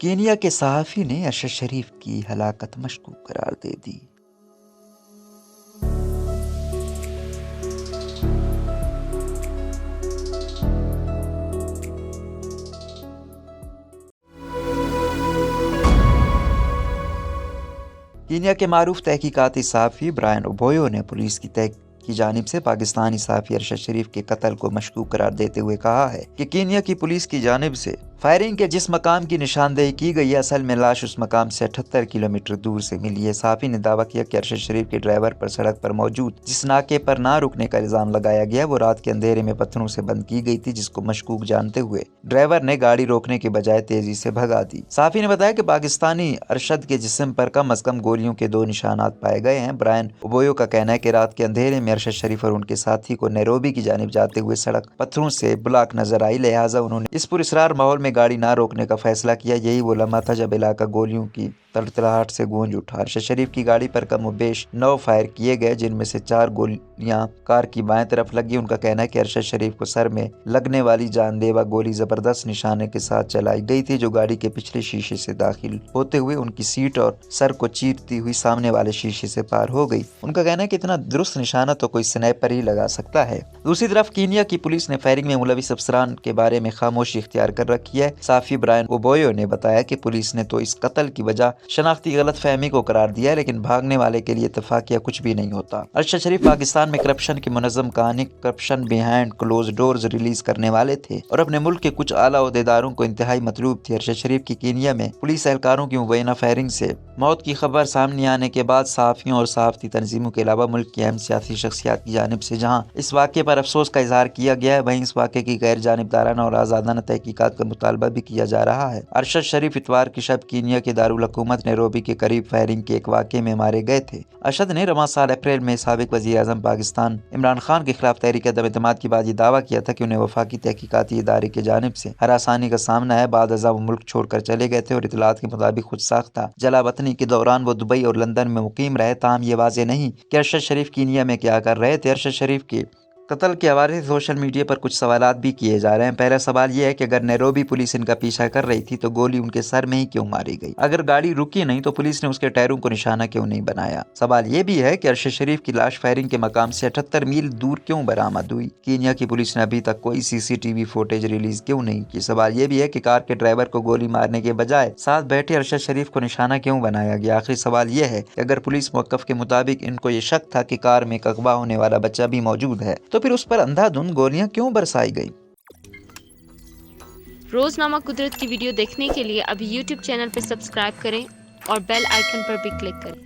Kenya کے صحافی نے ارشد شریف کی ہلاکت مشکوک قرار دے دی۔ کینیا کے معروف تحقیقاتی صحافی برائن اوبویو نے پولیس کی جانب سے پاکستانی صحافی ارشد شریف کے قتل کو مشکوک قرار دیتے ہوئے کہا ہے کہ کینیا کی پولیس کی جانب سے فائرنگ کے جس مقام کی نشاندہی کی گئی ہے، اصل میں لاش اس مقام سے 78 کلومیٹر دور سے ملی ہے۔ صحافی نے دعویٰ کیا کہ ارشد شریف کے ڈرائیور پر سڑک پر موجود جس ناکے پر نہ رکنے کا الزام لگایا گیا وہ رات کے اندھیرے میں پتھروں سے بند کی گئی تھی، جس کو مشکوک جانتے ہوئے ڈرائیور نے گاڑی روکنے کے بجائے تیزی سے بھگا دی۔ صحافی نے بتایا کہ پاکستانی ارشد کے جسم پر کم از کم گولیوں کے 2 نشانات پائے گئے ہیں۔ برائن اوبویو کا کہنا ہے کہ رات کے اندھیرے میں ارشد شریف اور ان کے ساتھی کو نیروبی کی جانب جاتے ہوئے سڑک پتھروں سے بلاک نظر آئی، لہٰذا انہوں نے اس پراسرار ماحول میں گاڑی نہ روکنے کا فیصلہ کیا۔ یہی وہ لمحہ تھا جب علاقہ گولیوں کی تڑتڑاہٹ سے گونج اٹھا۔ ارشد شریف کی گاڑی پر کم و بیش 9 فائر کیے گئے، جن میں سے 4 گولیاں کار کی بائیں طرف لگی۔ ان کا کہنا ہے کہ ارشد شریف کو سر میں لگنے والی جان لیوا گولی زبردست نشانے کے ساتھ چلائی گئی تھی، جو گاڑی کے پچھلے شیشے سے داخل ہوتے ہوئے ان کی سیٹ اور سر کو چیرتی ہوئی سامنے والے شیشے سے پار ہو گئی۔ ان کا کہنا ہے کہ اتنا درست نشانہ تو کوئی سنائپر ہی لگا سکتا ہے۔ دوسری طرف کینیا کی پولیس نے فائرنگ میں ملوث افسران کے بارے میں خاموشی اختیار کر رکھی ہے۔ صحافی برائن اوبویو نے بتایا کہ پولیس نے تو اس قتل کی وجہ شناختی غلط فہمی کو قرار دیا ہے، لیکن بھاگنے والے کے لیے اتفاقیہ کچھ بھی نہیں ہوتا۔ ارشد شریف پاکستان میں کرپشن کی منظم کہانی corruption behind closed doors release کرنے والے تھے اور اپنے ملک کے کچھ اعلیٰ عہدیداروں کو انتہائی مطلوب تھے۔ ارشد شریف کی کینیا میں پولیس اہلکاروں کی مبینہ فائرنگ سے موت کی خبر سامنے آنے کے بعد صحافیوں اور صحافتی تنظیموں کے علاوہ ملک کی اہم سیاسی شخصیات کی جانب سے جہاں اس واقعے پر افسوس کا اظہار کیا گیا ہے، وہیں اس واقعے کی غیر جانبدارانہ اور آزادانہ تحقیقات کا مطالبہ بھی کیا جا رہا ہے۔ ارشد شریف اتوار کی شب کینیا کے دارالحکومت نیروبی کے قریب فائرنگ کے ایک واقعے میں مارے گئے تھے۔ ارشد نے رواں سال اپریل میں سابق وزیر اعظم پاکستان عمران خان کے خلاف تحریک عدم اعتماد کے بعد یہ دعویٰ کیا تھا کہ انہیں وفاقی تحقیقاتی ادارے کی جانب سے ہراسانی کا سامنا ہے۔ بعد ازاں وہ ملک چھوڑ کر چلے گئے تھے اور اطلاعات کے مطابق خود ساختہ جلا وطنی کے دوران وہ دبئی اور لندن میں مقیم رہے۔ تاہم یہ واضح نہیں کہ ارشد شریف کینیا میں کیا کر رہے تھے۔ ارشد شریف کے قتل کے حوالے سے سوشل میڈیا پر کچھ سوالات بھی کیے جا رہے ہیں۔ پہلا سوال یہ ہے کہ اگر نیروبی پولیس ان کا پیچھا کر رہی تھی تو گولی ان کے سر میں ہی کیوں ماری گئی؟ اگر گاڑی رکی نہیں تو پولیس نے اس کے ٹائروں کو نشانہ کیوں نہیں بنایا؟ سوال یہ بھی ہے کہ ارشد شریف کی لاش فائرنگ کے مقام سے 78 میل دور کیوں برآمد ہوئی؟ کینیا کی پولیس نے ابھی تک کوئی CCTV فوٹیج ریلیز کیوں نہیں کی؟ سوال یہ بھی ہے کہ کار کے ڈرائیور کو گولی مارنے کے بجائے ساتھ بیٹھے ارشد شریف کو نشانہ کیوں بنایا گیا؟ آخری سوال یہ ہے کہ اگر پولیس موقف کے مطابق ان کو یہ شک تھا کہ کار میں ایک اغوا ہونے والا بچہ بھی موجود ہے تو پھر اس پر اندھا گولیاں کیوں برسائی گئی؟ روزنامہ قدرت کی ویڈیو دیکھنے کے لیے ابھی YouTube چینل پر سبسکرائب کریں اور بیل آئیکن پر بھی کلک کریں۔